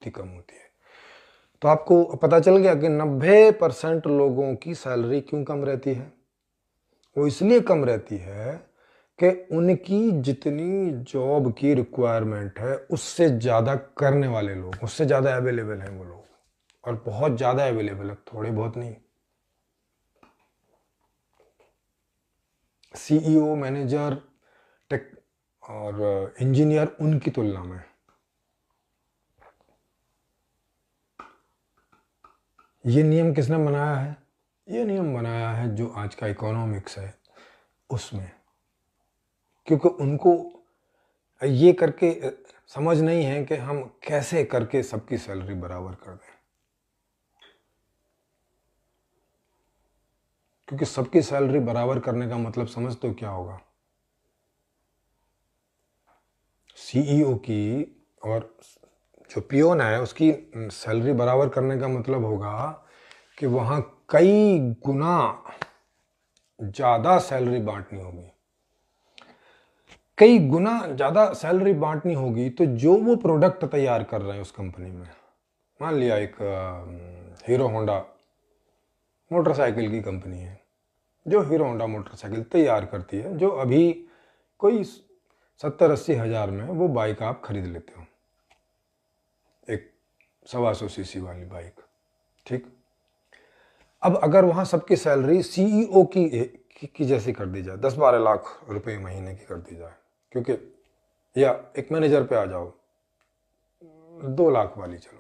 कम होती है। तो आपको पता चल गया कि 90% लोगों की सैलरी क्यों कम रहती है। वो इसलिए कम रहती है कि उनकी जितनी जॉब की रिक्वायरमेंट है उससे ज़्यादा करने वाले लोग, उससे ज़्यादा अवेलेबल हैं वो लोग, और बहुत ज़्यादा अवेलेबल है, थोड़े बहुत नहीं। सीईओ, मैनेजर, टेक और इंजीनियर उनकी तुलना में। ये नियम किसने बनाया है? ये नियम बनाया है जो आज का इकोनॉमिक्स है उसमें, क्योंकि उनको ये करके समझ नहीं है कि हम कैसे करके सबकी सैलरी बराबर कर दें, क्योंकि सबकी सैलरी बराबर करने का मतलब समझ तो क्या होगा। सीईओ की और जो पियोन है उसकी सैलरी बराबर करने का मतलब होगा कि वहाँ कई गुना ज़्यादा सैलरी बांटनी होगी। कई गुना ज़्यादा सैलरी बांटनी होगी तो जो वो प्रोडक्ट तैयार कर रहे हैं उस कंपनी में, मान लिया एक हीरो होंडा मोटरसाइकिल की कंपनी है जो हीरो होंडा मोटरसाइकिल तैयार करती है, जो अभी कोई 70-80 हज़ार में वो बाइक आप खरीद लेते हो, एक 125 सीसी वाली बाइक, ठीक। अब अगर वहाँ सबकी सैलरी सीईओ की जैसी कर दी जाए, 10-12 लाख रुपए महीने की कर दी जाए, क्योंकि या एक मैनेजर पे आ जाओ 2 लाख वाली, चलो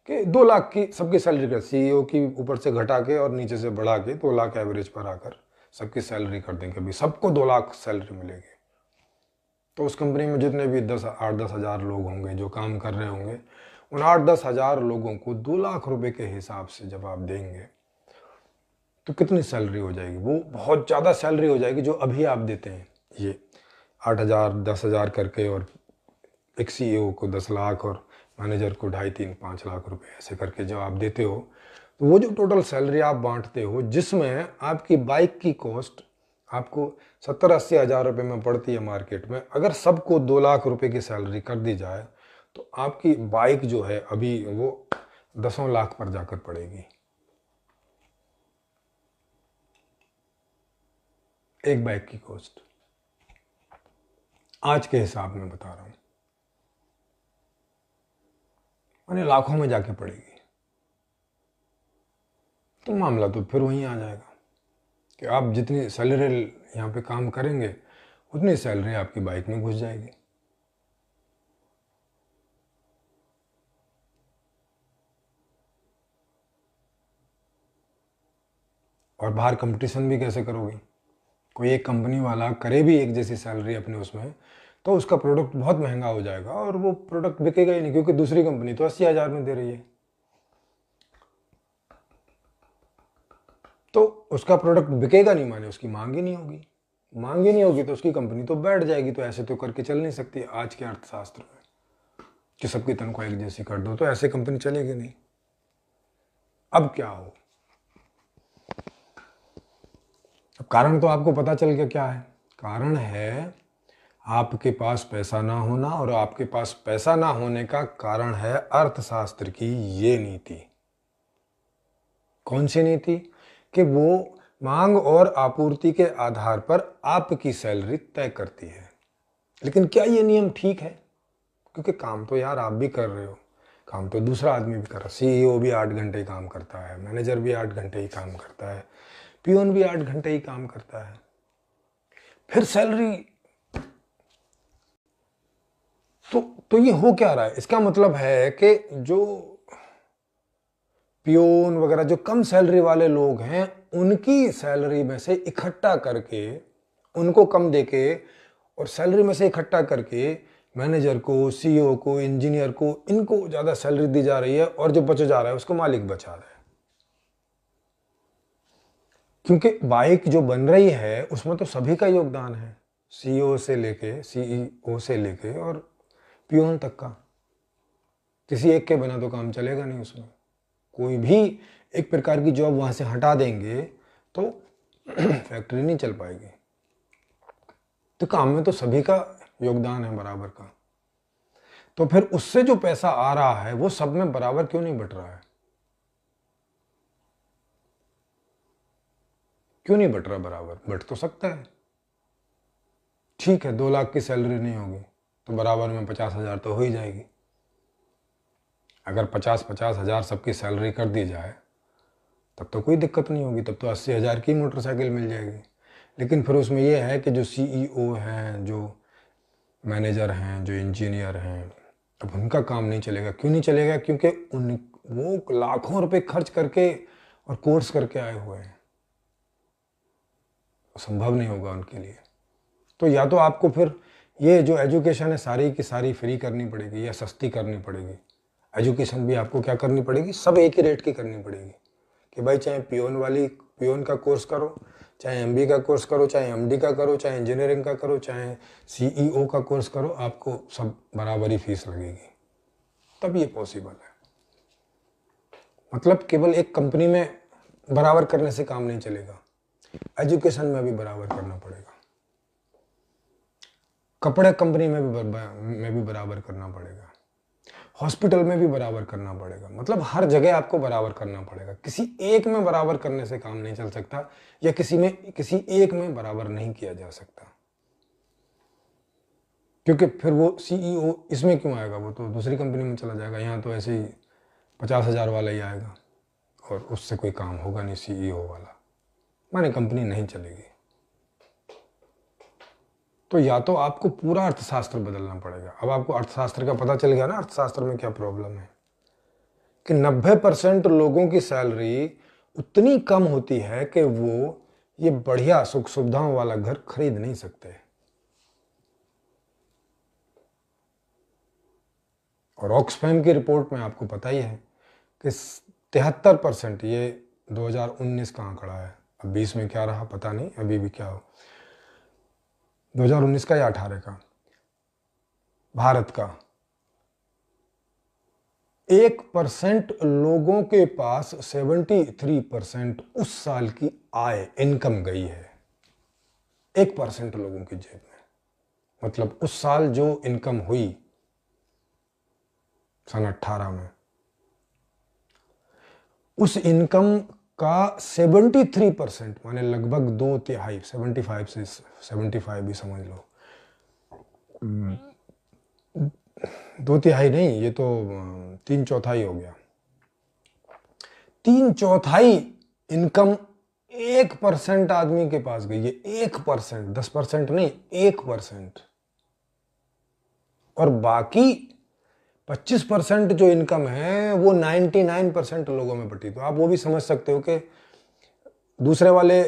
कि 2 लाख की सबकी सैलरी कर, सीईओ की ऊपर से घटा के और नीचे से बढ़ा के 2 लाख एवरेज पर आकर सबकी सैलरी कर देंगे, अभी सबको 2 लाख सैलरी मिलेगी। तो उस कंपनी में जितने भी 8-10 हज़ार लोग होंगे जो काम कर रहे होंगे, उन 8-10 हज़ार लोगों को 2 लाख रुपए के हिसाब से जब आप देंगे तो कितनी सैलरी हो जाएगी? वो बहुत ज़्यादा सैलरी हो जाएगी जो अभी आप देते हैं, ये 8,000 10,000 करके, और एक सीईओ को 10 लाख और मैनेजर को 2.5-3-5 लाख रुपए ऐसे करके जब आप देते हो, तो वो जो टोटल सैलरी आप बांटते हो जिसमें आपकी बाइक की कॉस्ट आपको 70-80 हज़ार रुपये में पड़ती है मार्केट में, अगर सबको 2 लाख रुपए की सैलरी कर दी जाए तो आपकी बाइक जो है अभी वो 10 लाख पर जाकर पड़ेगी, एक बाइक की कॉस्ट, आज के हिसाब में बता रहा हूं, माने लाखों में जाके पड़ेगी। तो मामला तो फिर वहीं आ जाएगा कि आप जितनी सैलरी यहाँ पे काम करेंगे उतनी सैलरी आपकी बाइक में घुस जाएगी। और बाहर कंपटीशन भी कैसे करोगे? कोई एक कंपनी वाला करे भी एक जैसी सैलरी अपने उसमें, तो उसका प्रोडक्ट बहुत महंगा हो जाएगा और वो प्रोडक्ट बिकेगा ही नहीं, क्योंकि दूसरी कंपनी तो 80 हज़ार में दे रही है, तो उसका प्रोडक्ट बिकेगा नहीं, माने उसकी मांग ही नहीं होगी। मांग ही नहीं होगी तो उसकी कंपनी तो बैठ जाएगी। तो ऐसे तो करके चल नहीं सकती आज के अर्थशास्त्र में कि सबकी तनख्वाह एक जैसी कर दो, तो ऐसे कंपनी चलेगी नहीं। अब क्या हो? अब कारण तो आपको पता चल गया क्या है। कारण है आपके पास पैसा ना होना, और आपके पास पैसा ना होने का कारण है अर्थशास्त्र की ये नीति। कौन सी नीति? कि वो मांग और आपूर्ति के आधार पर आपकी सैलरी तय करती है। लेकिन क्या ये नियम ठीक है? क्योंकि काम तो यार आप भी कर रहे हो, काम तो दूसरा आदमी भी कर रहा है। सीईओ भी 8 घंटे ही काम करता है, मैनेजर भी 8 घंटे ही काम करता है, पियोन भी 8 घंटे ही काम करता है, फिर सैलरी तो ये हो क्या रहा है? इसका मतलब है कि जो पियोन वगैरह जो कम सैलरी वाले लोग हैं उनकी सैलरी में से इकट्ठा करके, उनको कम देके और सैलरी में से इकट्ठा करके मैनेजर को, सीईओ को, इंजीनियर को, इनको ज़्यादा सैलरी दी जा रही है, और जो बच जा रहा है उसको मालिक बचा रहा है। क्योंकि बाइक जो बन रही है उसमें तो सभी का योगदान है, सीईओ से लेके और पियोन तक का। किसी एक के बिना तो काम चलेगा नहीं उसमें। कोई भी एक प्रकार की जॉब वहां से हटा देंगे तो फैक्ट्री नहीं चल पाएगी। तो काम में तो सभी का योगदान है बराबर का। तो फिर उससे जो पैसा आ रहा है वो सब में बराबर क्यों नहीं बट रहा है? क्यों नहीं बट रहा बराबर? बट तो सकता है। ठीक है, 2 लाख की सैलरी नहीं होगी तो बराबर में 50,000 तो हो ही जाएगी। अगर 50,000 सबकी सैलरी कर दी जाए तब तो कोई दिक्कत नहीं होगी, तब तो 80,000 की मोटरसाइकिल मिल जाएगी। लेकिन फिर उसमें यह है कि जो सीईओ हैं, जो मैनेजर हैं, जो इंजीनियर हैं, अब उनका काम नहीं चलेगा। क्यों नहीं चलेगा? क्योंकि वो लाखों रुपए खर्च करके और कोर्स करके आए हुए हैं, संभव नहीं होगा उनके लिए। तो या तो आपको फिर ये जो एजुकेशन है सारी की सारी फ्री करनी पड़ेगी या सस्ती करनी पड़ेगी। एजुकेशन भी आपको क्या करनी पड़ेगी? सब एक ही रेट की करनी पड़ेगी कि भाई चाहे पियोन का कोर्स करो, चाहे एमबी का कोर्स करो, चाहे एमडी का करो, चाहे इंजीनियरिंग का करो, चाहे सीईओ का कोर्स करो, आपको सब बराबरी फीस लगेगी। तब ये पॉसिबल है। मतलब केवल एक कंपनी में बराबर करने से काम नहीं चलेगा, एजुकेशन में भी बराबर करना पड़ेगा, कपड़े कंपनी में भी बराबर करना पड़ेगा, हॉस्पिटल में भी बराबर करना पड़ेगा। मतलब हर जगह आपको बराबर करना पड़ेगा। किसी एक में बराबर करने से काम नहीं चल सकता, या किसी एक में बराबर नहीं किया जा सकता, क्योंकि फिर वो सीईओ इसमें क्यों आएगा? वो तो दूसरी कंपनी में चला जाएगा। यहाँ तो ऐसे ही 50,000 वाला ही आएगा और उससे कोई काम होगा नहीं सीईओ वाला, माने कंपनी नहीं चलेगी। तो या तो आपको पूरा अर्थशास्त्र बदलना पड़ेगा। अब आपको अर्थशास्त्र का पता चल गया ना, अर्थशास्त्र में क्या प्रॉब्लम है, कि 90% लोगों की सैलरी उतनी कम होती है कि वो ये बढ़िया सुख सुविधाओं वाला घर खरीद नहीं सकते। और ऑक्सफैम की रिपोर्ट में आपको पता ही है कि 73%, ये 2019 का आंकड़ा है, अब 20 में क्या रहा पता नहीं, अभी भी क्या हो, 2019 का या 18 का, भारत का 1% लोगों के पास 73% उस साल की आय इनकम गई है। 1% लोगों की जेब में, मतलब उस साल जो इनकम हुई सन 18 में, उस इनकम का 73%, माने लगभग 2/3, 75 से 75 भी समझ लो, 2/3 नहीं, ये तो 3/4 हो गया। 3/4 इनकम 1% आदमी के पास गई है। 1%, 10% नहीं, 1%। और बाकी 25% जो इनकम है वो 99% लोगों में बटी। तो आप वो भी समझ सकते हो कि दूसरे वाले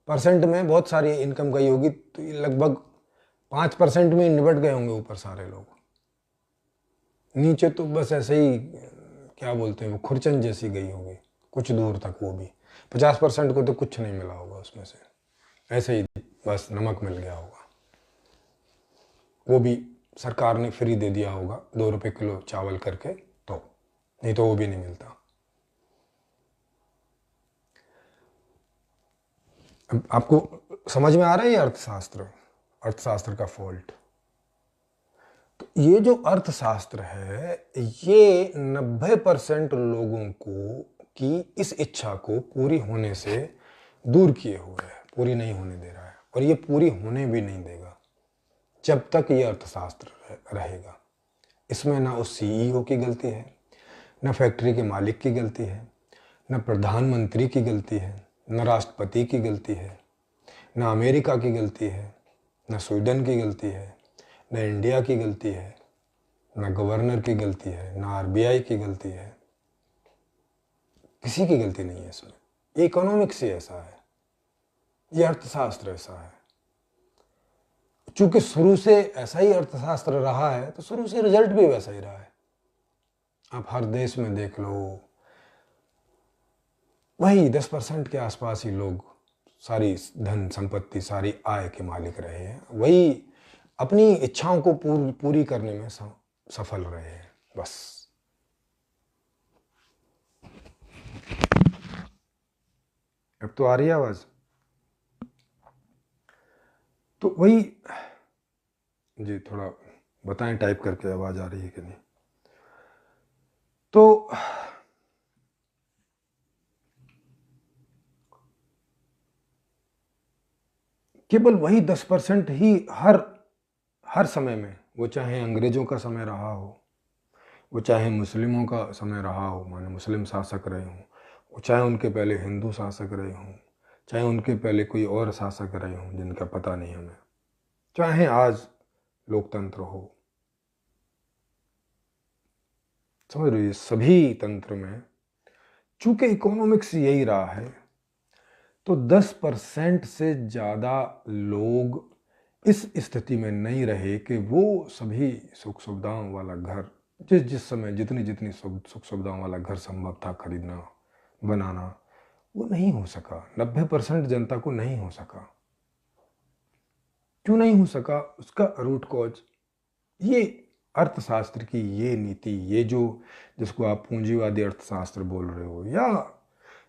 परसेंट में बहुत सारी इनकम गई होगी, तो ये लगभग 5% में निपट गए होंगे ऊपर सारे लोग। नीचे तो बस ऐसे ही, क्या बोलते हैं वो, खुरचन जैसी गई होगी कुछ दूर तक। वो भी 50% को तो कुछ नहीं मिला होगा उसमें से, ऐसे ही बस नमक मिल गया होगा। वो भी सरकार ने फ्री दे दिया होगा, 2 रुपए किलो चावल करके, तो नहीं तो वो भी नहीं मिलता। अब आपको समझ में आ रहा है ये अर्थशास्त्र का फॉल्ट? तो ये जो अर्थशास्त्र है, ये 90% लोगों को की इस इच्छा को पूरी होने से दूर किए हुए है, पूरी नहीं होने दे रहा है, और ये पूरी होने भी नहीं देगा जब तक ये अर्थशास्त्र रहेगा। इसमें ना उस सीईओ की गलती है, न फैक्ट्री के मालिक की गलती है, न प्रधानमंत्री की गलती है, न राष्ट्रपति की गलती है, न अमेरिका की गलती है, न स्वीडन की गलती है, न इंडिया की गलती है, न गवर्नर की गलती है, न आरबीआई की गलती है। किसी की गलती नहीं है इसमें। ये इकोनॉमिक्स ही ऐसा है, ये अर्थशास्त्र ऐसा है। चूंकि शुरू से ऐसा ही अर्थशास्त्र रहा है, तो शुरू से रिजल्ट भी वैसा ही रहा है। आप हर देश में देख लो, वही 10% के आसपास ही लोग सारी धन संपत्ति, सारी आय के मालिक रहे हैं, वही अपनी इच्छाओं को पूरी करने में सफल रहे हैं, बस। अब तो आ रही है आवाज? तो वही जी, थोड़ा बताएं टाइप करके आवाज़ आ रही है कि नहीं। तो केवल वही 10% ही हर समय में, वो चाहे अंग्रेज़ों का समय रहा हो, वो चाहे मुस्लिमों का समय रहा हो, माने मुस्लिम शासक रहे हों, वो चाहे उनके पहले हिंदू शासक रहे हों, चाहे उनके पहले कोई और शासक रहे हों जिनका पता नहीं हमें, चाहे आज लोकतंत्र हो, समझ रही है, सभी तंत्र में चूंकि इकोनॉमिक्स यही रहा है, तो 10% से ज़्यादा लोग इस स्थिति में नहीं रहे कि वो सभी सुख सुविधाओं वाला घर, जिस जिस समय जितनी जितनी सुख सुविधाओं वाला घर संभव था खरीदना, बनाना, वो नहीं हो सका। 90% जनता को नहीं हो सका। क्यों नहीं हो सका? उसका रूट कॉज ये अर्थशास्त्र की ये नीति, ये जो जिसको आप पूंजीवादी अर्थशास्त्र बोल रहे हो, या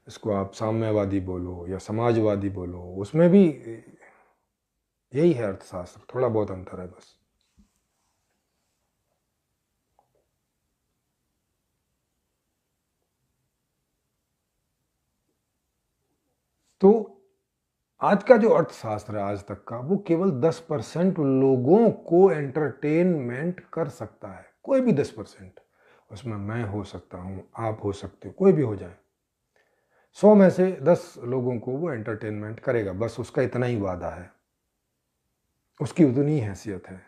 इसको आप साम्यवादी बोलो या समाजवादी बोलो, उसमें भी यही है अर्थशास्त्र, थोड़ा बहुत अंतर है बस। तो आज का जो अर्थशास्त्र है आज तक का, वो केवल 10% लोगों को एंटरटेनमेंट कर सकता है। कोई भी 10%, उसमें मैं हो सकता हूँ, आप हो सकते हो, कोई भी हो जाए। 100 में से 10 लोगों को वो एंटरटेनमेंट करेगा, बस उसका इतना ही वादा है, उसकी उतनी ही हैसियत है।